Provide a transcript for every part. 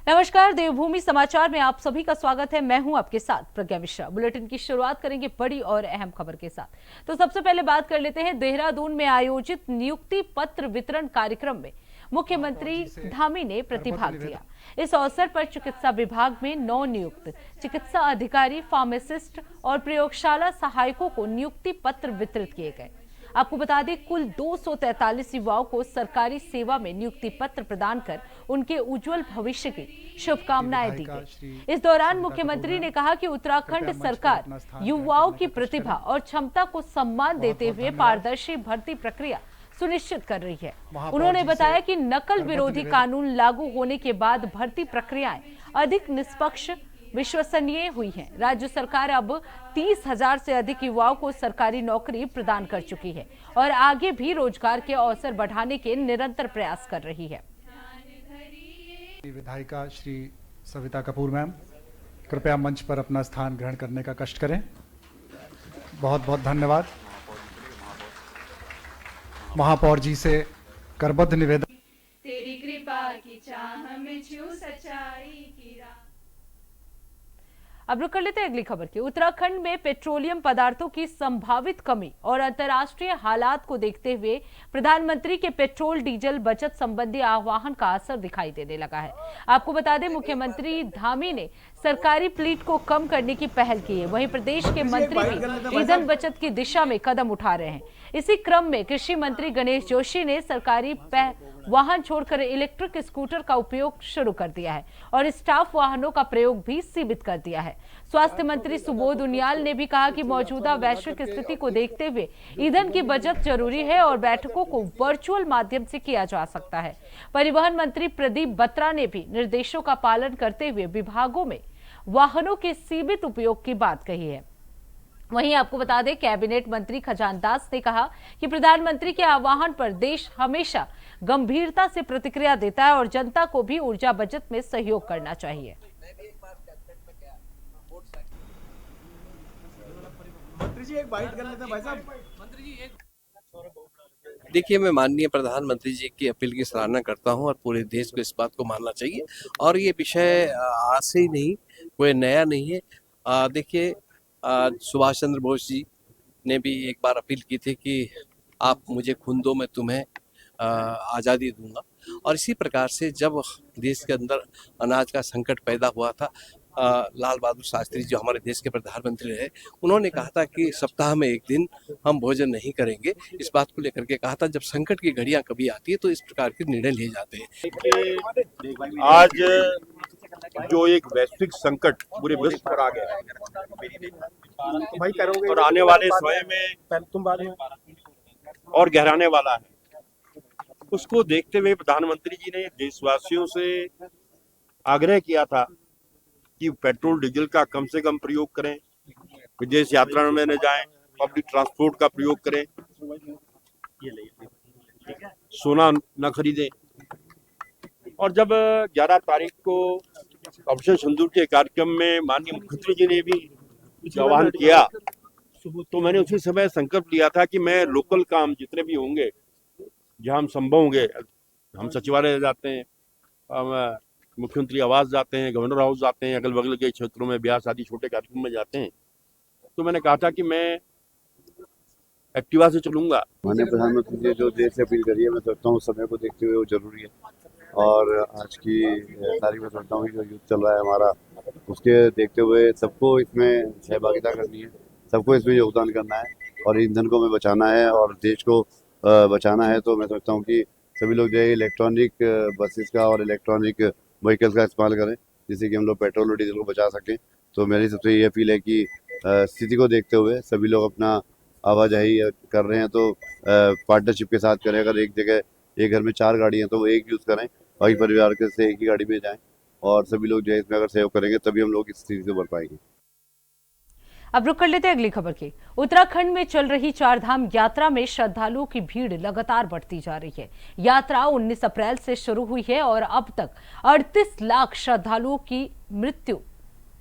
नमस्कार, देवभूमि समाचार में आप सभी का स्वागत है। मैं हूं आपके साथ प्रज्ञा मिश्रा। बुलेटिन की शुरुआत करेंगे बड़ी और अहम खबर के साथ। तो सबसे पहले बात कर लेते हैं देहरादून में आयोजित नियुक्ति पत्र वितरण कार्यक्रम में मुख्यमंत्री धामी ने प्रतिभाग किया। इस अवसर पर चिकित्सा विभाग में नव नियुक्त चिकित्सा अधिकारी, फार्मासिस्ट और प्रयोगशाला सहायकों को नियुक्ति पत्र वितरित किए गए। आपको बता दें, कुल 243 युवाओं को सरकारी सेवा में नियुक्ति पत्र प्रदान कर उनके उज्जवल भविष्य की शुभकामनाएं दी गई। इस दौरान मुख्यमंत्री ने कहा कि उत्तराखंड सरकार युवाओं की प्रतिभा और क्षमता को सम्मान देते हुए पारदर्शी भर्ती प्रक्रिया सुनिश्चित कर रही है। उन्होंने बताया कि नकल विरोधी कानून लागू होने के बाद भर्ती प्रक्रियाएं अधिक निष्पक्ष, विश्वसनीय हुई है। राज्य सरकार अब 30,000 से अधिक युवाओं को सरकारी नौकरी प्रदान कर चुकी है और आगे भी रोजगार के अवसर बढ़ाने के निरंतर प्रयास कर रही है। विधायिका श्री सविता कपूर मैम, कृपया मंच पर अपना स्थान ग्रहण करने का कष्ट करें। बहुत बहुत धन्यवाद। महापौर जी से करबद्ध निवेदन। तेरी कृपा की चाह में छू सच्चाई की राह। अब रुक कर लेते हैं अगली खबर की। उत्तराखंड में पेट्रोलियम पदार्थों की संभावित कमी और अंतर्राष्ट्रीय हालात को देखते हुए प्रधानमंत्री के पेट्रोल डीजल बचत संबंधी आह्वान का असर दिखाई देने लगा है। आपको बता दें, मुख्यमंत्री धामी ने सरकारी फ्लीट को कम करने की पहल की है। वहीं प्रदेश के मंत्री भी ईंधन बचत की दिशा में कदम उठा रहे हैं। इसी क्रम में कृषि मंत्री गणेश जोशी ने सरकारी वाहन छोड़कर इलेक्ट्रिक स्कूटर का उपयोग शुरू कर दिया है और स्टाफ वाहनों का प्रयोग भी सीमित कर दिया है। स्वास्थ्य मंत्री सुबोध उनियाल ने भी कहा कि मौजूदा वैश्विक स्थिति को देखते हुए ईंधन की बचत जरूरी है और बैठकों को वर्चुअल माध्यम से किया जा सकता है। परिवहन मंत्री प्रदीप बत्रा ने भी निर्देशों का पालन करते हुए विभागों में वाहनों के सीमित उपयोग की बात कही है। वहीं आपको बता दें, कैबिनेट मंत्री खजान दास ने कहा कि प्रधानमंत्री के आह्वान पर देश हमेशा गंभीरता से प्रतिक्रिया देता है और जनता को भी ऊर्जा बचत में सहयोग करना चाहिए। मंत्री जी एक बाइट कर लेते हैं भाई साहब। मंत्री जी एक देखिए, मैं माननीय प्रधानमंत्री जी की अपील की सराहना करता हूं और पूरे देश को इस बात को मानना चाहिए। और ये विषय आज से ही नहीं, कोई नया नहीं है। देखिए, सुभाष चंद्र बोस जी ने भी एक बार अपील की थी कि आप मुझे खून दो, मैं तुम्हें आज़ादी दूंगा। और इसी प्रकार से जब देश के अंदर अनाज का संकट पैदा हुआ था, लाल बहादुर शास्त्री जो हमारे देश के प्रधानमंत्री रहे, उन्होंने कहा था कि सप्ताह में एक दिन हम भोजन नहीं करेंगे। इस बात को लेकर के कहा था। जब संकट की घड़ियां कभी आती है तो इस प्रकार के निर्णय लिए जाते हैं। आज जो एक वैश्विक संकट पूरे विश्व पर आ गया और आने वाले समय में और गहराने वाला है, उसको देखते हुए प्रधानमंत्री जी ने देशवासियों से आग्रह किया था कि पेट्रोल डीजल का कम से कम प्रयोग करें, विदेश यात्रा में न जाएं, पब्लिक ट्रांसपोर्ट का प्रयोग करें, सोना न खरीदें। और जब 11 तारीख को ऑपरेशन सिंदूर के कार्यक्रम में माननीय मुख्यमंत्री जी ने भी आह्वान किया, तो मैंने उसी समय संकल्प लिया था कि मैं लोकल काम जितने भी होंगे, जहां हम संभव होंगे, हम सचिवालय जाते हैं, हम मुख्यमंत्री आवास जाते हैं, गवर्नर हाउस जाते हैं, अगल बगल के क्षेत्रों में ब्याह शादी छोटे कार्यक्रम में जाते हैं, तो मैंने कहा था कि मैं एक्टिवा से चलूंगा। माननीय प्रधानमंत्री जी जो देश से अपील करी है, मैं समझता हूँ समय को देखते हुए वो जरूरी है। और आज की तारीख में समझता हूँ जो युद्ध चल रहा है हमारा, उसके देखते हुए सबको इसमें सहभागिता करनी है, सबको इसमें योगदान करना है और ईंधन को हमें बचाना है और देश को बचाना है। तो मैं समझता हूँ कि सभी लोग जो है इलेक्ट्रॉनिक बसेस का और इलेक्ट्रॉनिक व्हीकल्स का इस्तेमाल करें, जिससे कि हम लोग पेट्रोल और डीजल को बचा सकें। तो मेरी सबसे ये अपील है कि स्थिति को देखते हुए सभी लोग अपना आवाजाही कर रहे हैं तो पार्टनरशिप के साथ करें। अगर एक जगह एक घर में 4 गाड़ी हैं तो वो एक यूज़ करें, बाकी परिवार के से एक ही गाड़ी में जाएं और सभी लोग जो है इसमें अगर सहयोग करेंगे तभी हम लोग इस स्थिति से उभर पाएंगे। अब रुक कर लेते हैं अगली खबर की। उत्तराखंड में चल रही चारधाम यात्रा में श्रद्धालुओं की भीड़ लगातार बढ़ती जा रही है। यात्रा 19 अप्रैल से शुरू हुई है और अब तक 38 लाख श्रद्धालुओं की मृत्यु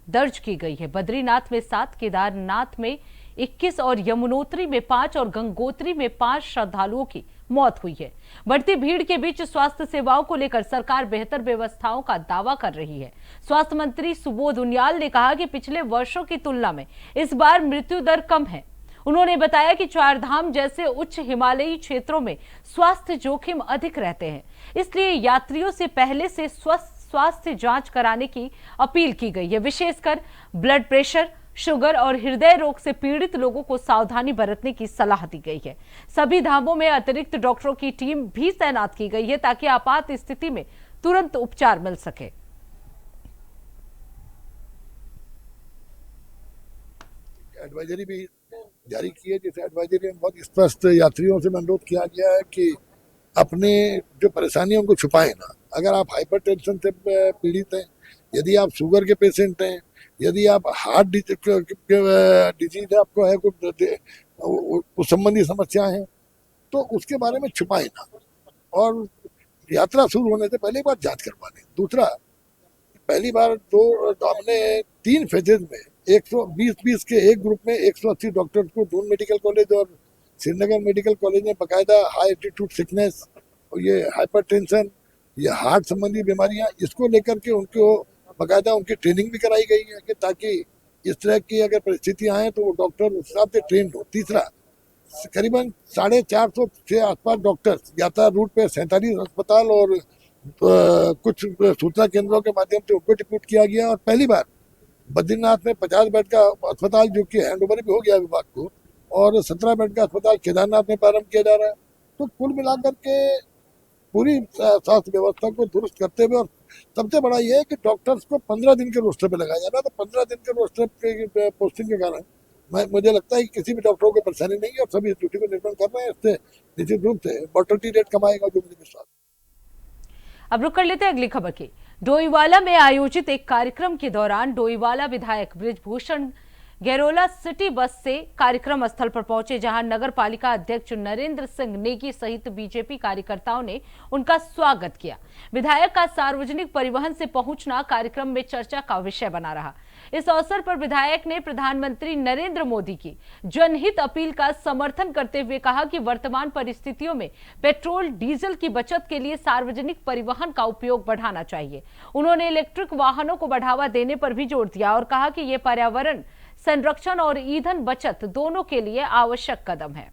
दर्ज की गई है। बद्रीनाथ में 7, केदारनाथ में 21 और यमुनोत्री में 5 और गंगोत्री में 5 श्रद्धालुओं की मौत हुई है। बढ़ती भीड़ के बीच स्वास्थ्य सेवाओं को लेकर सरकार बेहतर व्यवस्थाओं का दावा कर रही है। स्वास्थ्य मंत्री सुबोध उनियाल ने कहा कि पिछले वर्षों की तुलना में इस बार मृत्यु दर कम है। उन्होंने बताया कि चारधाम जैसे उच्च हिमालयी क्षेत्रों में स्वास्थ्य जोखिम अधिक रहते हैं, इसलिए यात्रियों से पहले से स्वास्थ्य जांच कराने की अपील की गई है। विशेषकर ब्लड प्रेशर, शुगर और हृदय रोग से पीड़ित लोगों को सावधानी बरतने की सलाह दी गई है। सभी धामों में अतिरिक्त डॉक्टरों की टीम भी तैनात की गई है ताकि आपात स्थिति में तुरंत उपचार मिल सके। एडवाइजरी भी जारी की है, जिस एडवाइजरी में बहुत स्पष्ट यात्रियों से अनुरोध किया गया है कि अपने जो परेशानियों को छुपाएं ना। अगर आप हाइपरटेंशन से पीड़ित हैं, यदि आप शुगर के पेशेंट हैं, यदि आप हार्ट डिजीज आपको है, कुछ संबंधी समस्याएं हैं, तो उसके बारे में छुपाएं ना और यात्रा शुरू होने से पहले एक बार जांच करवा लें। दूसरा, पहली बार तो हमने 3 फेजेज में 120 के एक ग्रुप में 180 डॉक्टर्स को दून मेडिकल कॉलेज और श्रीनगर मेडिकल कॉलेज में बाकायदा हाई एल्टीट्यूड सिकनेस और ये हाइपरटेंशन, ये हार्ट संबंधी बीमारियां, इसको लेकर के उनको बाकायदा उनकी ट्रेनिंग भी कराई गई है कि ताकि इस तरह की अगर परिस्थितियां आए तो वो डॉक्टर उस हिसाब से ट्रेंड हो। तीसरा, करीबन 450 के आसपास डॉक्टर्स यात्रा रूट पे 47 अस्पताल और कुछ सूचना केंद्रों के माध्यम से उनको डिप्यूट किया गया। और पहली बार बद्रीनाथ में 50 बेड का अस्पताल जो कि हैंडओवर भी हो गया विभाग को, और 17 बेड का अस्पताल केदारनाथ में प्रारंभ किया जा रहा है। तो कुल मिलाकर के पूरी स्वास्थ्य व्यवस्था को दुरुस्त करते हुए, और सबसे बड़ा ये है कि डॉक्टर्स को 15 दिन के रोस्टर पे लगाया जा रहा है। तो 15 दिन के रोस्टर पे पोस्टिंग के कारण मुझे लगता है कि किसी भी डॉक्टरों को परेशानी नहीं है और सभी इस ड्यूटी को निर्वहन कर रहे हैं। इससे निश्चित रूप से मॉर्टलिटी रेट कम आएगा, जो मुझे विश्वास। अब रुक कर लेते हैं अगली खबर की। डोईवाला में आयोजित एक कार्यक्रम के दौरान डोईवाला विधायक बृजभूषण गैरोला सिटी बस से कार्यक्रम स्थल पर पहुंचे, जहां नगर पालिका अध्यक्ष नरेंद्र सिंह नेगी सहित बीजेपी कार्यकर्ताओं ने उनका स्वागत किया। विधायक का सार्वजनिक परिवहन से पहुंचना कार्यक्रम में चर्चा का विषय बना रहा। इस अवसर पर विधायक ने प्रधानमंत्री नरेंद्र मोदी की जनहित अपील का समर्थन करते हुए कहा कि वर्तमान परिस्थितियों में पेट्रोल डीजल की बचत के लिए सार्वजनिक परिवहन का उपयोग बढ़ाना चाहिए। उन्होंने इलेक्ट्रिक वाहनों को बढ़ावा देने पर भी जोर दिया और कहा कि ये पर्यावरण संरक्षण और ईंधन बचत दोनों के लिए आवश्यक कदम है।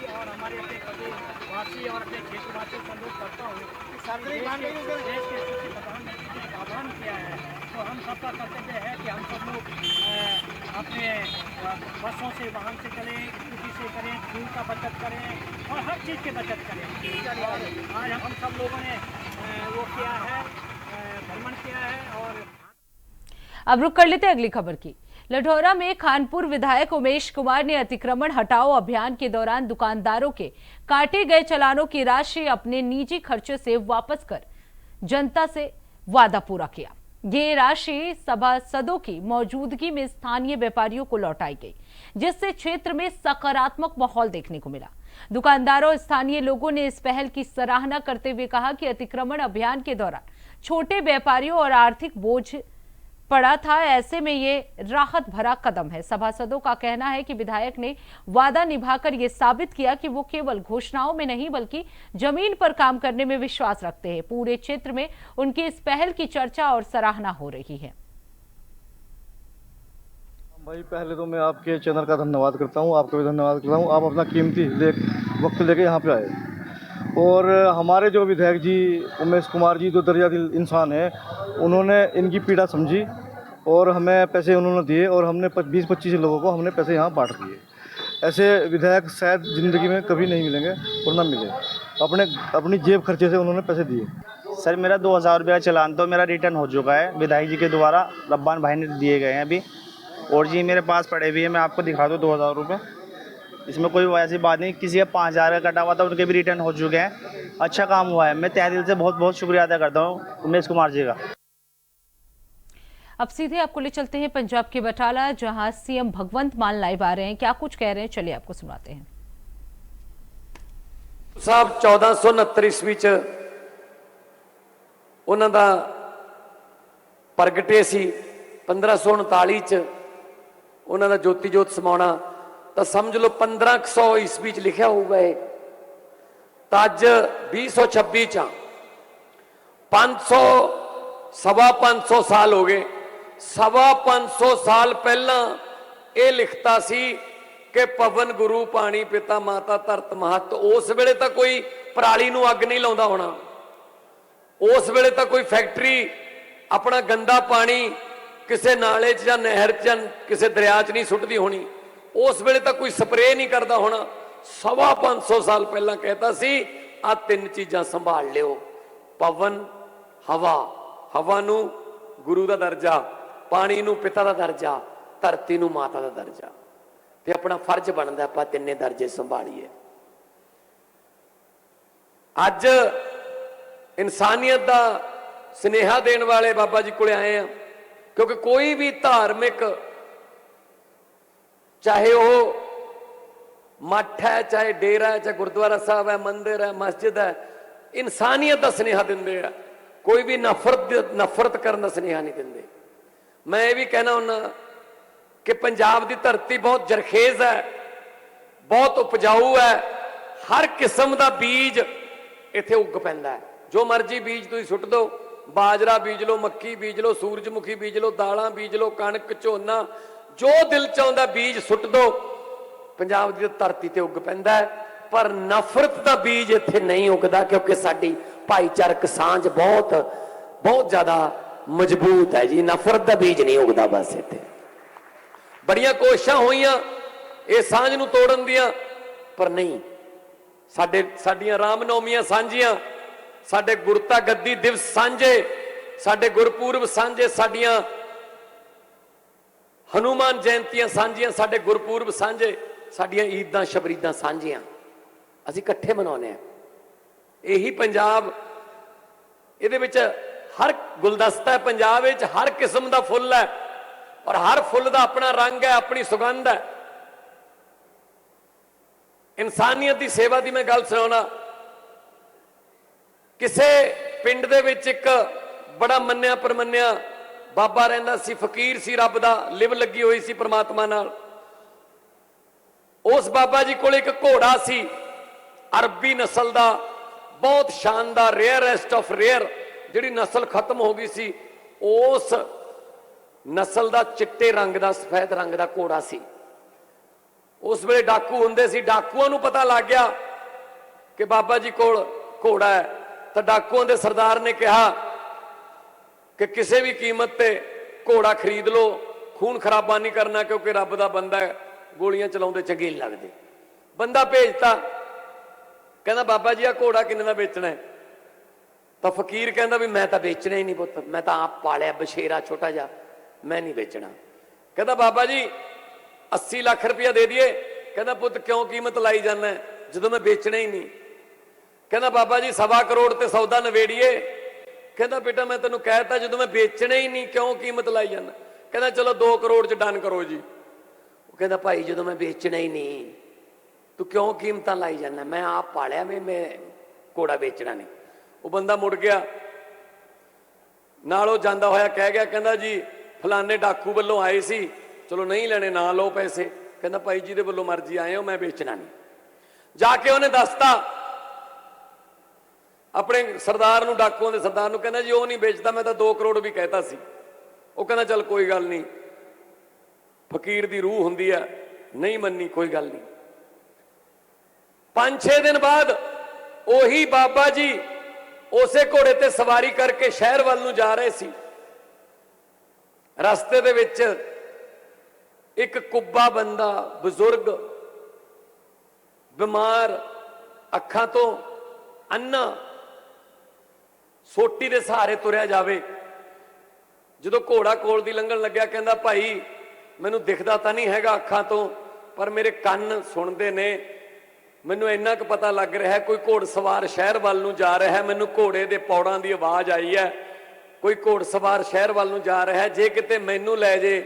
और हमारे अपने प्रदेशवासी और अपने क्षेत्रवासियों को अनुरोध करता हूँ कि देश के प्रधानमंत्री ने आह्वान किया है, तो हम सबका कर्तव्य है कि हम सब लोग अपने बसों से, वाहन से चलें, स्कूटी से करें, फ्यूल का बचत करें और हर चीज़ की बचत करें। आज हम सब लोगों ने वो किया है, भ्रमण किया है। और अब रुक कर लेते हैं अगली खबर की। लढौरा में खानपुर विधायक उमेश कुमार ने अतिक्रमण हटाओ अभियान के दौरान दुकानदारों के काटे गए चालानों की राशि अपने निजी खर्चे से वापस कर जनता से वादा पूरा किया। ये राशि सभासदों की मौजूदगी में स्थानीय व्यापारियों को लौटाई गई, जिससे क्षेत्र में सकारात्मक माहौल देखने को मिला। दुकानदारों, स्थानीय लोगों ने इस पहल की सराहना करते हुए कहा कि अतिक्रमण अभियान के दौरान छोटे व्यापारियों और आर्थिक बोझ पड़ा था, ऐसे में ये राहत भरा कदम है। सभासदों का कहना है कि विधायक ने वादा निभाकर ये साबित किया कि वो केवल घोषणाओं में नहीं बल्कि जमीन पर काम करने में विश्वास रखते हैं। पूरे क्षेत्र में उनकी इस पहल की चर्चा और सराहना हो रही है। भाई, पहले तो मैं आपके चैनल का धन्यवाद करता हूं, आपका भी धन्यवाद करता हूं। आप अपना कीमती वक्त लेके यहाँ पे आए, और हमारे जो विधायक जी उमेश कुमार जी जो दर्जा दिल इंसान है, उन्होंने इनकी पीड़ा समझी और हमें पैसे उन्होंने दिए, और हमने 20-25 लोगों को हमने पैसे यहाँ बांट दिए। ऐसे विधायक शायद ज़िंदगी में कभी नहीं मिलेंगे और ना मिले। अपनी जेब खर्चे से उन्होंने पैसे दिए। सर, मेरा 2000 रुपये का चालान तो मेरा रिटर्न हो चुका है, विधायक जी के द्वारा रब्बान भाई ने दिए गए हैं अभी, और जी मेरे पास पड़े भी है, मैं आपको दिखा दूँ 2000 रुपये। इसमें कोई ऐसी बात नहीं, किसी का 5000 का कटा हुआ था, उनके भी रिटर्न हो चुके हैं। अच्छा काम हुआ है, मैं तहे दिल से बहुत बहुत शुक्रिया अदा करता हूँ उमेश कुमार जी का। अब सीधे आपको ले चलते हैं पंजाब के बटाला, जहां सीएम भगवंत मान लाइव आ रहे हैं। क्या कुछ कह रहे हैं, चलिए आपको सुनाते हैं। साहब 1469 ईस्वी च उन्हां दा ਪ੍ਰਗਟੇ ਸੀ 1539 ਚ ਉਹਨਾਂ ਦਾ ਜੋਤੀ ਜੋਤ ਸਮਾਉਣਾ, ਤਾਂ ਸਮਝ ਲਓ 1500 ਈਸਵੀ ਚ ਲਿਖਿਆ ਹੋਊਗਾ ਇਹ, ਤਾਂ ਅੱਜ 2026 ਚ 500 ਸਵਾ 500 ਸਾਲ ਹੋ ਗਏ। ਸਵਾ 500 ਸਾਲ ਪਹਿਲਾਂ ਇਹ ਲਿਖਤਾ ਸੀ ਕਿ ਪਵਨ ਗੁਰੂ ਪਾਣੀ ਪਿਤਾ ਮਾਤਾ ਧਰਤ ਮਹਤ। ਉਸ ਵੇਲੇ ਤਾਂ ਕੋਈ ਪਰਾਲੀ ਨੂੰ ਅੱਗ ਨਹੀਂ ਲਾਉਂਦਾ ਹੋਣਾ, ਉਸ ਵੇਲੇ ਤਾਂ ਕੋਈ ਫੈਕਟਰੀ ਆਪਣਾ ਗੰਦਾ ਪਾਣੀ ਕਿਸੇ ਨਾਲੇ 'ਚ ਜਾਂ ਨਹਿਰ 'ਚ ਜਾਂ ਕਿਸੇ ਦਰਿਆ 'ਚ ਨਹੀਂ ਸੁੱਟਦੀ ਹੋਣੀ, ਉਸ ਵੇਲੇ ਤਾਂ ਕੋਈ ਸਪਰੇਅ ਨਹੀਂ ਕਰਦਾ ਹੋਣਾ। ਸਵਾ 500 ਸਾਲ ਪਹਿਲਾਂ ਕਹਿਤਾ ਸੀ ਆ ਤਿੰਨ ਚੀਜ਼ਾਂ ਸੰਭਾਲ ਲਿਓ, ਪਵਨ, ਹਵਾ, ਹਵਾ ਨੂੰ ਗੁਰੂ ਦਾ ਦਰਜਾ, ਪਾਣੀ ਨੂੰ ਪਿਤਾ ਦਾ ਦਰਜਾ, ਧਰਤੀ ਨੂੰ ਮਾਤਾ ਦਾ ਦਰਜਾ, ਤੇ ਆਪਣਾ ਫਰਜ਼ ਬਣਦਾ ਆਪਾਂ ਤਿੰਨੇ ਦਰਜੇ ਸੰਭਾਲੀਏ। ਅੱਜ ਇਨਸਾਨੀਅਤ ਦਾ ਸੁਨੇਹਾ ਦੇਣ ਵਾਲੇ ਬਾਬਾ ਜੀ ਕੋਲੇ ਆਏ ਆ, ਕਿਉਂਕਿ ਕੋਈ ਵੀ ਧਾਰਮਿਕ, ਚਾਹੇ ਉਹ ਮੱਠ ਹੈ, ਚਾਹੇ ਡੇਰਾ ਹੈ, ਚਾਹੇ ਗੁਰਦੁਆਰਾ ਸਾਹਿਬ ਹੈ, ਮੰਦਿਰ ਹੈ, ਮਸਜਿਦ ਹੈ, ਇਨਸਾਨੀਅਤ ਦਾ ਸੁਨੇਹਾ ਦਿੰਦੇ ਆ, ਕੋਈ ਵੀ ਨਫ਼ਰਤ ਕਰਨ ਦਾ ਸੁਨੇਹਾ ਨਹੀਂ ਦਿੰਦੇ। ਮੈਂ ਇਹ ਵੀ ਕਹਿਣਾ ਹੁੰਦਾ ਕਿ ਪੰਜਾਬ ਦੀ ਧਰਤੀ ਬਹੁਤ ਜਰਖੇਜ਼ ਹੈ, ਬਹੁਤ ਉਪਜਾਊ ਹੈ, ਹਰ ਕਿਸਮ ਦਾ ਬੀਜ ਇੱਥੇ ਉੱਗ ਪੈਂਦਾ ਹੈ। ਜੋ ਮਰਜ਼ੀ ਬੀਜ ਤੁਸੀਂ ਸੁੱਟ ਦਿਓ, ਬਾਜਰਾ ਬੀਜ ਲਓ, ਮੱਕੀ ਬੀਜ ਲਓ, ਸੂਰਜਮੁਖੀ ਬੀਜ ਲਓ, ਦਾਲਾਂ ਬੀਜ ਲਓ, ਕਣਕ, ਝੋਨਾ, ਜੋ ਦਿਲ ਚ ਆਉਂਦਾ ਬੀਜ ਸੁੱਟ ਦਿਓ, ਪੰਜਾਬ ਦੀ ਧਰਤੀ ਤੇ ਉੱਗ ਪੈਂਦਾ ਹੈ। ਪਰ ਨਫ਼ਰਤ ਦਾ ਬੀਜ ਇੱਥੇ ਨਹੀਂ ਉੱਗਦਾ, ਕਿਉਂਕਿ ਸਾਡੀ ਭਾਈਚਾਰਕ ਸਾਂਝ ਬਹੁਤ ਬਹੁਤ ਜ਼ਿਆਦਾ ਮਜ਼ਬੂਤ ਹੈ ਜੀ। ਨਫ਼ਰਤ ਦਾ ਬੀਜ ਨਹੀਂ ਉੱਗਦਾ ਬਸ ਇੱਥੇ। ਬੜੀਆਂ ਕੋਸ਼ਿਸ਼ਾਂ ਹੋਈਆਂ ਇਹ ਸਾਂਝ ਨੂੰ ਤੋੜਨ ਦੀਆਂ, ਪਰ ਨਹੀਂ। ਸਾਡੀਆਂ ਰਾਮਨੌਮੀਆਂ ਸਾਂਝੀਆਂ, ਸਾਡੇ ਗੁਰਤਾ ਗੱਦੀ ਦਿਵਸ ਸਾਂਝੇ, ਸਾਡੇ ਗੁਰਪੁਰਬ ਸਾਂਝੇ, ਸਾਡੀਆਂ ਹਨੂਮਾਨ ਜਯੰਤੀਆਂ ਸਾਂਝੀਆਂ, ਸਾਡੇ ਗੁਰਪੁਰਬ ਸਾਂਝੇ, ਸਾਡੀਆਂ ਈਦਾਂ ਸ਼ਬਰੀਦਾਂ ਸਾਂਝੀਆਂ, ਅਸੀਂ ਇਕੱਠੇ ਮਨਾਉਂਦੇ ਹਾਂ। ਇਹੀ ਪੰਜਾਬ, ਇਹਦੇ ਵਿੱਚ ਹਰ ਗੁਲਦਸਤਾ ਹੈ, ਪੰਜਾਬ ਵਿੱਚ ਹਰ ਕਿਸਮ ਦਾ ਫੁੱਲ ਹੈ, ਔਰ ਹਰ ਫੁੱਲ ਦਾ ਆਪਣਾ ਰੰਗ ਹੈ, ਆਪਣੀ ਸੁਗੰਧ ਹੈ। ਇਨਸਾਨੀਅਤ ਦੀ ਸੇਵਾ ਦੀ ਮੈਂ ਗੱਲ ਸੁਣਾਉਣਾ। ਕਿਸੇ ਪਿੰਡ ਦੇ ਵਿੱਚ ਇੱਕ ਬੜਾ ਮੰਨਿਆ ਪਰਮੰਨਿਆ ਬਾਬਾ ਰਹਿੰਦਾ ਸੀ, ਫਕੀਰ ਸੀ, ਰੱਬ ਦਾ ਲਿਵ ਲੱਗੀ ਹੋਈ ਸੀ ਪ੍ਰਮਾਤਮਾ ਨਾਲ। ਉਸ ਬਾਬਾ ਜੀ ਕੋਲ ਇੱਕ ਘੋੜਾ ਸੀ, ਅਰਬੀ ਨਸਲ ਦਾ, ਬਹੁਤ ਸ਼ਾਨਦਾਰ, ਰੇਅਰੈਸਟ ਆਫ ਰੇਅਰ, ਜਿਹੜੀ ਨਸਲ ਖਤਮ ਹੋ ਗਈ ਸੀ, ਉਸ ਨਸਲ ਦਾ ਚਿੱਟੇ ਰੰਗ ਦਾ, ਸਫੈਦ ਰੰਗ ਦਾ ਘੋੜਾ ਸੀ। ਉਸ ਵੇਲੇ ਡਾਕੂ ਹੁੰਦੇ ਸੀ, ਡਾਕੂਆਂ ਨੂੰ ਪਤਾ ਲੱਗ ਗਿਆ ਕਿ ਬਾਬਾ ਜੀ ਕੋਲ ਘੋੜਾ ਹੈ, ਤਾਂ ਡਾਕੂਆਂ ਦੇ ਸਰਦਾਰ ਨੇ ਕਿਹਾ ਕਿ ਕਿਸੇ ਵੀ ਕੀਮਤ ਤੇ ਘੋੜਾ ਖਰੀਦ ਲਓ, ਖੂਨ ਖਰਾਬਾ ਨਹੀਂ ਕਰਨਾ, ਕਿਉਂਕਿ ਰੱਬ ਦਾ ਬੰਦਾ ਹੈ, ਗੋਲੀਆਂ ਚਲਾਉਂਦੇ ਚੰਗੇ ਨਹੀਂ ਲੱਗਦੇ। ਬੰਦਾ ਭੇਜਤਾ, ਕਹਿੰਦਾ ਬਾਬਾ ਜੀ ਆ ਘੋੜਾ ਕਿੰਨੇ ਦਾ ਵੇਚਣਾ ਹੈ? ਤਾਂ ਫਕੀਰ ਕਹਿੰਦਾ ਵੀ ਮੈਂ ਤਾਂ ਵੇਚਣਾ ਹੀ ਨਹੀਂ ਪੁੱਤ, ਮੈਂ ਤਾਂ ਆਪ ਪਾਲਿਆ ਬਸ਼ੇਰਾ ਛੋਟਾ ਜਿਹਾ, ਮੈਂ ਨਹੀਂ ਵੇਚਣਾ। ਕਹਿੰਦਾ ਬਾਬਾ ਜੀ 80 ਲੱਖ ਰੁਪਇਆ ਦੇ ਦਈਏ? ਕਹਿੰਦਾ ਪੁੱਤ ਕਿਉਂ ਕੀਮਤ ਲਾਈ ਜਾਂਦਾ ਜਦੋਂ ਮੈਂ ਵੇਚਣਾ ਹੀ ਨਹੀਂ। ਕਹਿੰਦਾ ਬਾਬਾ ਜੀ 1.25 ਕਰੋੜ ਤੇ ਸੌਦਾ ਨਵੇੜੀਏ? ਕਹਿੰਦਾ ਬੇਟਾ ਮੈਂ ਤੈਨੂੰ ਕਹਿਤਾ ਜਦੋਂ ਮੈਂ ਵੇਚਣਾ ਹੀ ਨਹੀਂ, ਕਿਉਂ ਕੀਮਤ ਲਾਈ ਜਾਂਦਾ? ਕਹਿੰਦਾ ਚਲੋ 2 ਕਰੋੜ ਚ ਡਨ ਕਰੋ ਜੀ। ਉਹ ਕਹਿੰਦਾ ਭਾਈ ਜਦੋਂ ਮੈਂ ਵੇਚਣਾ ਹੀ ਨਹੀਂ, ਤੂੰ ਕਿਉਂ ਕੀਮਤਾਂ ਲਾਈ ਜਾਂਦਾ? ਮੈਂ ਆਪ ਪਾਲਿਆ, ਮੈਂ ਘੋੜਾ ਵੇਚਣਾ ਨਹੀਂ। ਉਹ ਬੰਦਾ ਮੁੜ ਗਿਆ, ਨਾਲ ਉਹ ਜਾਂਦਾ ਹੋਇਆ ਕਹਿ ਗਿਆ, ਕਹਿੰਦਾ ਜੀ ਫਲਾਣੇ ਡਾਕੂ ਵੱਲੋਂ ਆਏ ਸੀ, ਚਲੋ ਨਹੀਂ ਲੈਣੇ ਨਾ ਲਓ ਪੈਸੇ। ਕਹਿੰਦਾ ਭਾਈ ਜੀ ਦੇ ਵੱਲੋਂ ਮਰਜ਼ੀ ਆਏ ਹੋ, ਮੈਂ ਵੇਚਣਾ ਨਹੀਂ। ਜਾ ਕੇ ਉਹਨੇ ਦੱਸਤਾ ਆਪਣੇ ਸਰਦਾਰ ਨੂੰ, ਡਾਕੂਆਂ ਦੇ ਸਰਦਾਰ ਨੂੰ, ਕਹਿੰਦਾ ਜੀ ਉਹ ਨਹੀਂ ਵੇਚਦਾ, ਮੈਂ ਤਾਂ 2 ਕਰੋੜ ਵੀ ਕਹਿਤਾ ਸੀ। ਉਹ ਕਹਿੰਦਾ ਚੱਲ ਕੋਈ ਗੱਲ ਨਹੀਂ, ਫਕੀਰ ਦੀ ਰੂਹ ਹੁੰਦੀ ਹੈ, ਨਹੀਂ ਮੰਨੀ ਕੋਈ ਗੱਲ ਨਹੀਂ। 5-6 ਦਿਨ ਬਾਅਦ ਉਹੀ ਬਾਬਾ ਜੀ ਉਸੇ ਘੋੜੇ ਤੇ ਸਵਾਰੀ ਕਰਕੇ ਸ਼ਹਿਰ ਵੱਲ ਨੂੰ ਜਾ ਰਹੇ ਸੀ। ਰਸਤੇ ਦੇ ਵਿੱਚ ਇੱਕ ਕੁੱਬਾ ਬੰਦਾ, ਬਜ਼ੁਰਗ, ਬਿਮਾਰ, ਅੱਖਾਂ ਤੋਂ ਅੰਨਾ, ਸੋਟੀ ਦੇ ਸਹਾਰੇ ਤੁਰਿਆ ਜਾਵੇ। ਜਦੋਂ ਘੋੜਾ ਕੋਲ ਦੀ ਲੰਘਣ ਲੱਗਿਆ, ਕਹਿੰਦਾ ਭਾਈ ਮੈਨੂੰ ਦਿਖਦਾ ਤਾਂ ਨਹੀਂ ਹੈਗਾ ਅੱਖਾਂ ਤੋਂ, ਪਰ ਮੇਰੇ ਕੰਨ ਸੁਣਦੇ ਨੇ, ਮੈਨੂੰ ਇੰਨਾ ਕੁ ਪਤਾ ਲੱਗ ਰਿਹਾ ਕੋਈ ਘੋੜਸਵਾਰ ਸ਼ਹਿਰ ਵੱਲ ਨੂੰ ਜਾ ਰਿਹਾ ਹੈ। ਮੈਨੂੰ ਘੋੜੇ ਦੇ ਪੌੜਾਂ ਦੀ ਆਵਾਜ਼ ਆਈ ਹੈ, ਕੋਈ ਘੋੜਸਵਾਰ ਸ਼ਹਿਰ ਵੱਲ ਨੂੰ ਜਾ ਰਿਹਾ ਹੈ। ਜੇ ਕਿਤੇ ਮੈਨੂੰ ਲੈ ਜੇ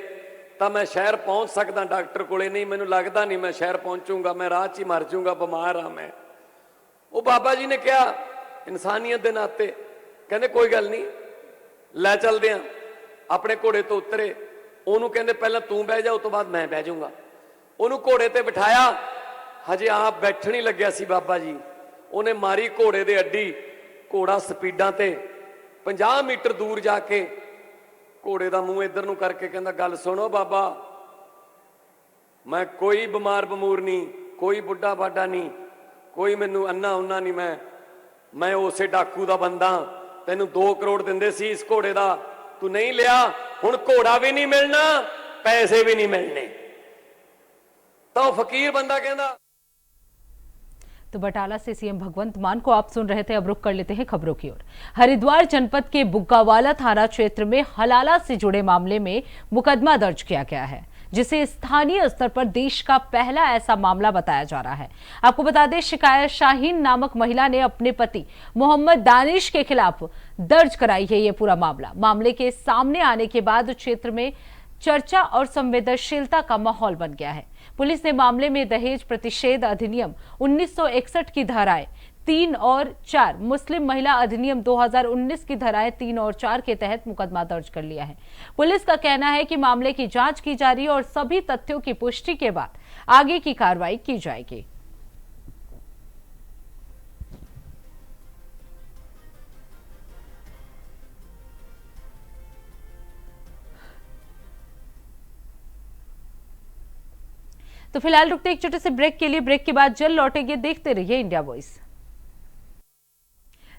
ਤਾਂ ਮੈਂ ਸ਼ਹਿਰ ਪਹੁੰਚ ਸਕਦਾ ਡਾਕਟਰ ਕੋਲੇ, ਨਹੀਂ ਮੈਨੂੰ ਲੱਗਦਾ ਨਹੀਂ ਮੈਂ ਸ਼ਹਿਰ ਪਹੁੰਚੂੰਗਾ, ਮੈਂ ਰਾਹ 'ਚ ਹੀ ਮਰ ਜਾਊਂਗਾ, ਬਿਮਾਰ ਹਾਂ ਮੈਂ। ਉਹ ਬਾਬਾ ਜੀ ਨੇ ਕਿਹਾ ਇਨਸਾਨੀਅਤ ਦੇ ਨਾਤੇ, ਕਹਿੰਦੇ ਕੋਈ ਗੱਲ ਨਹੀਂ ਲੈ ਚੱਲਦੇ ਆਂ। ਆਪਣੇ ਘੋੜੇ ਤੋਂ ਉਤਰੇ, ਉਹਨੂੰ ਕਹਿੰਦੇ ਪਹਿਲਾਂ ਤੂੰ ਬਹਿ ਜਾ, ਉਸ ਤੋਂ ਬਾਅਦ ਮੈਂ ਬਹਿ ਜਾਊਂਗਾ। ਉਹਨੂੰ ਘੋੜੇ ਤੇ ਬਿਠਾਇਆ, ਹਜੇ ਆਪ ਬੈਠਣ ਹੀ ਲੱਗਿਆ ਸੀ ਬਾਬਾ ਜੀ, ਉਹਨੇ ਮਾਰੀ ਘੋੜੇ ਦੇ ਅੱਡੀ। ਘੋੜਾ ਸਪੀਡਾਂ ਤੇ 50 ਮੀਟਰ ਦੂਰ ਜਾ ਕੇ ਘੋੜੇ ਦਾ ਮੂੰਹ ਇੱਧਰ ਨੂੰ ਕਰਕੇ ਕਹਿੰਦਾ, ਗੱਲ ਸੁਣੋ ਬਾਬਾ, ਮੈਂ ਕੋਈ ਬਿਮਾਰ ਬਮੂਰ ਨਹੀਂ, ਕੋਈ ਬੁੱਢਾ ਬਾਡਾ ਨਹੀਂ, ਕੋਈ ਮੈਨੂੰ ਅੰਨਾ ਉੰਨਾ ਨਹੀਂ, ਮੈਂ ਉਸੇ ਡਾਕੂ ਦਾ ਬੰਦਾ। ਤੈਨੂੰ 2 ਕਰੋੜ ਦਿੰਦੇ ਸੀ ਇਸ ਘੋੜੇ ਦਾ, ਤੂੰ ਨਹੀਂ ਲਿਆ, ਹੁਣ ਘੋੜਾ ਵੀ ਨਹੀਂ ਮਿਲਣਾ, ਪੈਸੇ ਵੀ ਨਹੀਂ मिलने। तो फकीर बंदा कहना। तो बटाला से सीएम भगवंत मान को आप सुन रहे थे। अब रुक कर लेते हैं खबरों की ओर। हरिद्वार जनपद के बुग्गावाला थाना क्षेत्र में हलाला से जुड़े मामले में मुकदमा दर्ज किया गया है, जिसे स्थानीय स्तर पर देश का पहला ऐसा मामला बताया जा रहा है। आपको बता दें, शिकायत शाहीन नामक महिला ने अपने पति मोहम्मद दानिश के खिलाफ दर्ज कराई है ये पूरा मामला। मामले के सामने आने के बाद क्षेत्र में चर्चा और संवेदनशीलता का माहौल बन गया है। पुलिस ने मामले में दहेज प्रतिषेध अधिनियम 1961 की धाराएं 3 और 4, मुस्लिम महिला अधिनियम 2019 की धाराएं 3 और 4 के तहत मुकदमा दर्ज कर लिया है। पुलिस का कहना है कि मामले की जांच की जा रही है और सभी तथ्यों की पुष्टि के बाद आगे की कार्रवाई की जाएगी। तो फिलहाल रुकते एक छोटे से ब्रेक के लिए। ब्रेक के बाद जल्द लौटेंगे। देखते रहिए इंडिया वॉइस।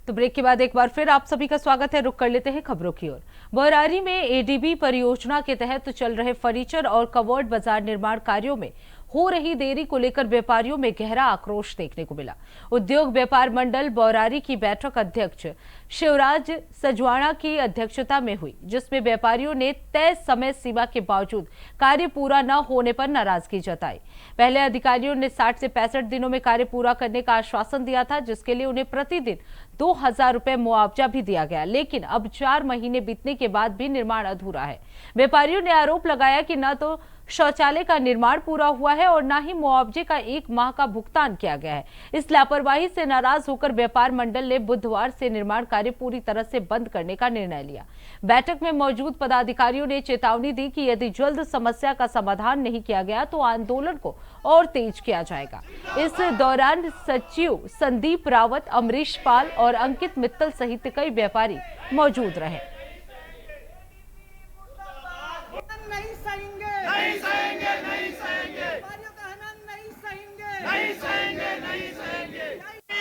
तो ब्रेक के बाद एक बार फिर आप सभी का स्वागत है। रुक कर लेते हैं खबरों की ओर। बौरारी में एडीबी परियोजना के तहत चल रहे फर्नीचर और कवर्ड बाजार निर्माण कार्यों में हो रही देरी को लेकर व्यापारियों में गहरा आक्रोश देखने को मिला। उद्योग व्यापार मंडल बौरारी की बैठक अध्यक्ष शिवराज सजवाणा की अध्यक्षता में हुई, जिसमें व्यापारियों ने तय समय सीमा के बावजूद कार्य पूरा न होने पर नाराजगी जताई। पहले अधिकारियों ने 60 से 65 दिनों में कार्य पूरा करने का आश्वासन दिया था, जिसके लिए उन्हें प्रतिदिन 2000 रुपए मुआवजा भी दिया गया, लेकिन अब 4 महीने बीतने के बाद भी निर्माण अधूरा है। व्यापारियों ने आरोप लगाया कि न तो शौचालय का निर्माण पूरा हुआ है और न ही मुआवजे का 1 माह का भुगतान किया गया है। इस लापरवाही से नाराज होकर व्यापार मंडल ने बुधवार से निर्माण कार्य पूरी तरह से बंद करने का निर्णय लिया। बैठक में मौजूद पदाधिकारियों ने चेतावनी दी कि यदि जल्द समस्या का समाधान नहीं किया गया तो आंदोलन को और तेज किया जाएगा। इस दौरान सचिव संदीप रावत, अमरीश पाल और अंकित मित्तल सहित कई व्यापारी मौजूद रहे। नहीं सहेंगे, नहीं सहेंगे, नहीं सहेंगे, व्यापारियों का हनन नहीं सहेंगे, नहीं सहेंगे, नहीं सहेंगे।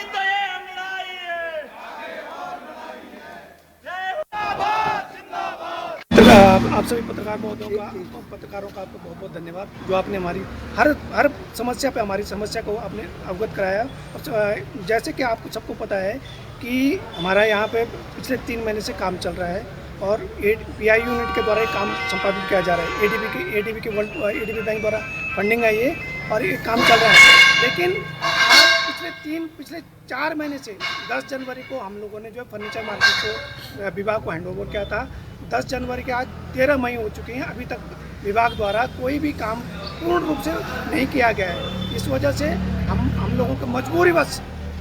तो ये हम लड़ाई है, आगे और लड़ाई है। जय जिंदाबाद, जिंदाबाद। आप सभी पत्रकारों का आपको बहुत बहुत धन्यवाद, जो आपने हमारी हर समस्या पे हमारी समस्या को आपने अवगत कराया। और जैसे कि आपको सबको पता है कि हमारा यहाँ पे पिछले 3 महीने से काम चल रहा है और पीआई यूनिट के द्वारा ये काम संपादित किया जा रहा है। एडीबी बैंक द्वारा फंडिंग आई है और ये काम चल रहा है। लेकिन आज पिछले 4 महीने से 10 जनवरी को हम लोगों ने जो फर्नीचर मार्केट को विभाग को हैंडओवर किया था। 10 जनवरी के आज 13 महीने हो चुके हैं, अभी तक विभाग द्वारा कोई भी काम पूर्ण रूप से नहीं किया गया है। इस वजह से हम लोगों को मजबूरीवश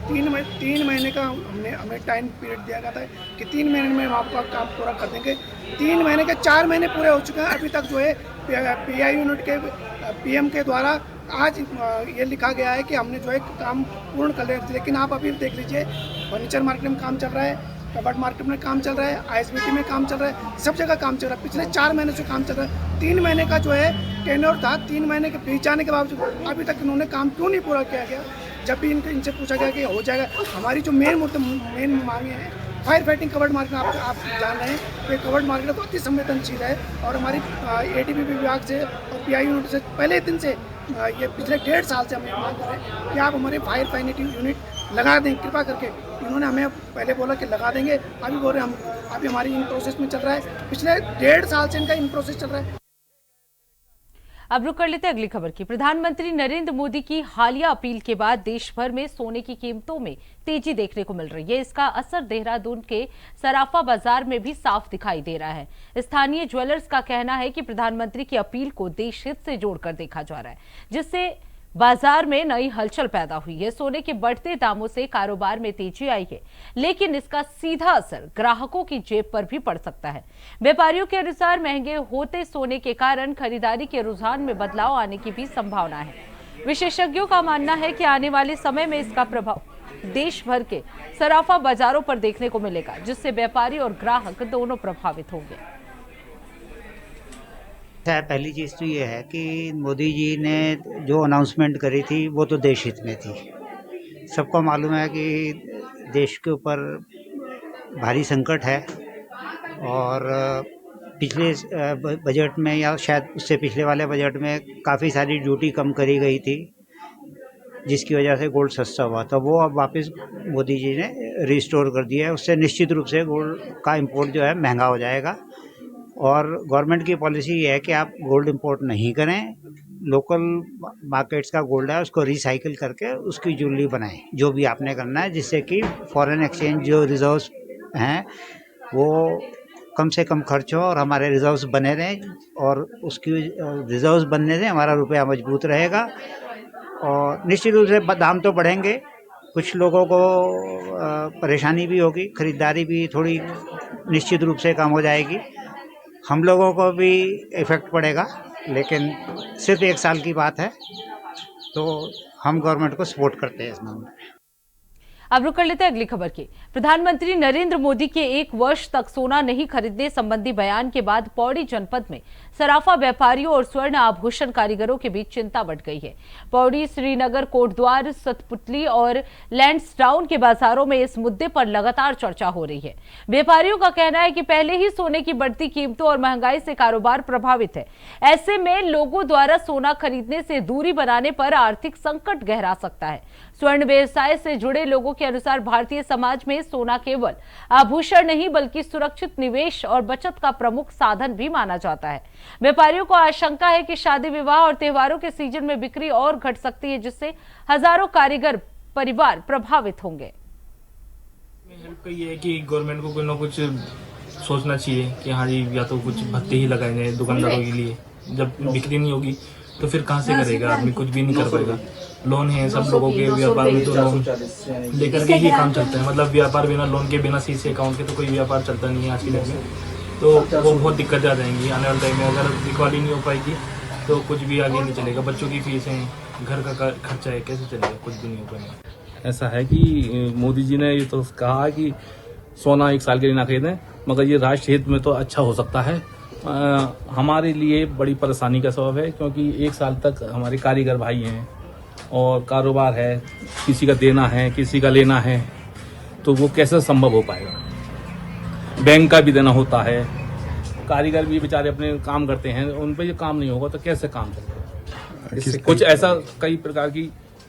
3 महीने का हमें टाइम पीरियड दिया गया था कि 3 महीने में हम आपका काम पूरा कर देंगे। 3 महीने के 4 महीने पूरे हो चुके हैं। अभी तक जो है पीआई यूनिट के पीएम के द्वारा आज ये लिखा गया है कि हमने जो है काम पूर्ण कर लिया। लेकिन आप अभी देख लीजिए, फर्नीचर मार्केट में काम चल रहा है, कबर्ड मार्केट में काम चल रहा है, आईएसबीटी में काम चल रहा है, सब जगह काम चल रहा है। पिछले 4 महीने से काम चल रहा है। 3 महीने का जो है टेन्योर था, 3 महीने के बीत जाने के बावजूद अभी तक इन्होंने काम क्यों नहीं पूरा किया गया। जब भी इनसे पूछा गया कि हो जाएगा, हमारी जो मेन मांगे हैं फायर फाइटिंग कवर्ड मार्केट, आप जान रहे हैं कि कवर्ड मार्केट तो अति संवेदनशील है और हमारी एडीबी विभाग से और पीआई यूनिट से पहले दिन से ये पिछले 1.5 साल से हम मांग कर रहे हैं कि आप हमारे फायर फाइटिंग यूनिट लगा दें कृपा करके। इन्होंने हमें पहले बोला कि लगा देंगे, अभी बोल रहे हम अभी हमारी इन प्रोसेस में चल रहा है। पिछले 1.5 साल से इनका इन प्रोसेस चल रहा है। अब रुक कर लेते हैं अगली खबर की। प्रधानमंत्री नरेंद्र मोदी की हालिया अपील के बाद देश भर में सोने की कीमतों में तेजी देखने को मिल रही है। इसका असर देहरादून के सराफा बाजार में भी साफ दिखाई दे रहा है। स्थानीय ज्वेलर्स का कहना है कि प्रधानमंत्री की अपील को देश हित से जोड़कर देखा जा रहा है, जिससे बाजार में नई हलचल पैदा हुई है। सोने के बढ़ते दामों से कारोबार में तेजी आई है, लेकिन इसका सीधा असर ग्राहकों की जेब पर भी पड़ सकता है। व्यापारियों के अनुसार महंगे होते सोने के कारण खरीदारी के रुझान में बदलाव आने की भी संभावना है। विशेषज्ञों का मानना है कि आने वाले समय में इसका प्रभाव देश भर के सराफा बाजारों पर देखने को मिलेगा, जिससे व्यापारी और ग्राहक दोनों प्रभावित होंगे। पहली चीज़ तो ये है कि मोदी जी ने जो अनाउंसमेंट करी थी वो तो देश हित में थी। सबको मालूम है कि देश के ऊपर भारी संकट है और पिछले बजट में या शायद उससे पिछले वाले बजट में काफ़ी सारी ड्यूटी कम करी गई थी, जिसकी वजह से गोल्ड सस्ता हुआ था। वो अब वापस मोदी जी ने रिस्टोर कर दिया है। उससे निश्चित रूप से गोल्ड का इंपोर्ट जो है महंगा हो जाएगा और गवर्नमेंट की पॉलिसी ये है कि आप गोल्ड इंपोर्ट नहीं करें, लोकल मार्केट्स का गोल्ड है उसको रिसाइकिल करके उसकी ज्वेलरी बनाएं, जो भी आपने करना है, जिससे कि फॉरेन एक्सचेंज जो रिजर्व्स हैं वो कम से कम खर्च हो और हमारे रिजर्व्स बने रहें, और उसकी रिजर्व्स बनने से हमारा रुपया मजबूत रहेगा। और निश्चित रूप से दाम तो बढ़ेंगे, कुछ लोगों को परेशानी भी होगी, ख़रीदारी भी थोड़ी निश्चित रूप से कम हो जाएगी, हम लोगों को भी इफ़ेक्ट पड़ेगा, लेकिन सिर्फ 1 साल की बात है, तो हम गवर्नमेंट को सपोर्ट करते हैं इस मामले में। अब रुक कर लेते हैं अगली खबर की। प्रधानमंत्री नरेंद्र मोदी के 1 वर्ष तक सोना नहीं खरीदने संबंधी बयान के बाद पौड़ी जनपद में सराफा व्यापारियों और स्वर्ण आभूषण कारीगरों के बीच चिंता बढ़ गई है। पौड़ी, श्रीनगर, कोटद्वार, सतपुतली और लैंड्सडाउन के बाजारों में इस मुद्दे पर लगातार चर्चा हो रही है। व्यापारियों का कहना है कि पहले ही सोने की बढ़ती कीमतों और महंगाई से कारोबार प्रभावित है। ऐसे में लोगों द्वारा सोना खरीदने से दूरी बनाने पर आर्थिक संकट गहरा सकता है। स्वर्ण व्यवसाय से जुड़े लोगों के अनुसार भारतीय समाज में सोना केवल आभूषण नहीं बल्कि सुरक्षित निवेश और बचत का प्रमुख साधन भी माना जाता है। व्यापारियों को आशंका है कि शादी विवाह और त्योहारों के सीजन में बिक्री और घट सकती है, जिससे हजारों कारीगर परिवार प्रभावित होंगे। हेल्प का ये है कि गवर्नमेंट को कुछ ना कुछ सोचना चाहिए कि हाँ जी, या तो कुछ भत्ते ही लगाए जाए दुकानदारों के लिए। जब बिक्री नहीं होगी तो फिर कहाँ से करेगा आदमी, कुछ भी नहीं कर पाएगा। लोन है सब लोगों के, व्यापार में तो लोन लेकर के ही काम चलता है। मतलब व्यापार बिना लोन के, बिना सीसी अकाउंट के तो कोई व्यापार चलता नहीं है आज के दिन में। तो वो बहुत दिक्कत आ जाएंगी आने वाले टाइम में। अगर दिखवाली नहीं हो पाएगी तो कुछ भी आगे नहीं चलेगा। बच्चों की फीस है, घर का खर्चा है, कैसे चलेगा, कुछ भी नहीं हो पाएगा। ऐसा है कि मोदी जी ने ये तो कहा कि सोना 1 साल के लिए ना खरीदें, मगर ये राष्ट्र हित में तो अच्छा हो सकता है। हमारे लिए बड़ी परेशानी का सबब है, क्योंकि 1 साल तक हमारे कारीगर भाई हैं और कारोबार है, किसी का देना है, किसी का लेना है, तो वो कैसे संभव हो पाएगा। बैंक का भी देना होता है, कारीगर भी बेचारे अपने काम करते हैं, उन पर ये काम नहीं होगा तो कैसे काम चलेगा। इससे कुछ ऐसा कई प्रकार की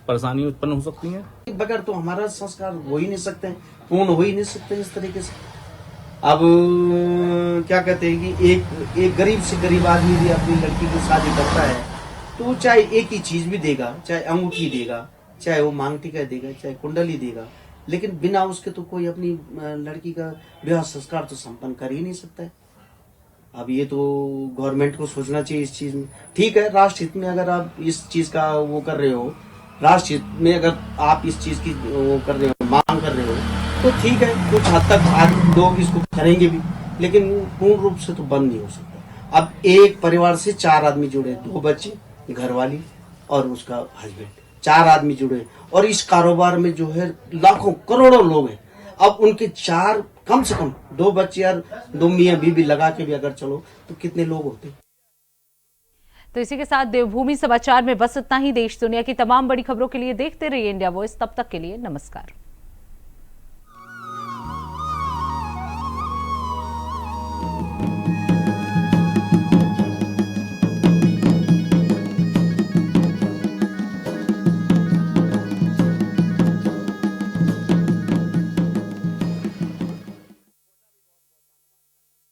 परेशानी उत्पन्न हो सकती है। बगैर तो हमारा संस्कार हो ही नहीं सकते, पूर्ण हो ही नहीं सकते इस तरीके से। अब क्या कहते हैं कि एक गरीब से गरीब आदमी भी अपनी लड़की की शादी करता है तो चाहे एक ही चीज भी देगा, चाहे अंगूठी देगा, चाहे वो मांग टीका देगा, चाहे कुंडली देगा, लेकिन बिना उसके तो कोई अपनी लड़की का विवाह संस्कार तो संपन्न कर ही नहीं सकता है। अब ये तो गवर्नमेंट को सोचना चाहिए इस चीज में। ठीक है, राष्ट्र हित में अगर आप इस चीज का वो कर रहे हो, राष्ट्र हित में अगर आप इस चीज की वो कर रहे हो, मांग कर रहे हो, तो ठीक है, कुछ हद तक लोग इसको करेंगे भी, लेकिन पूर्ण रूप से तो बंद नहीं हो सकता। अब एक परिवार से 4 आदमी जुड़े, 2 बच्चे, घरवाली और उसका हस्बैंड, 4 आदमी जुड़े, और इस कारोबार में जो है लाखों करोड़ों लोग हैं। अब उनके 4 कम से कम 2 बच्चे और 2 मियाँ बीबी लगा के भी अगर चलो तो कितने लोग होते। तो इसी के साथ देवभूमि समाचार में बस इतना ही। देश दुनिया की तमाम बड़ी खबरों के लिए देखते रहिए इंडिया वॉइस। तब तक के लिए नमस्कार।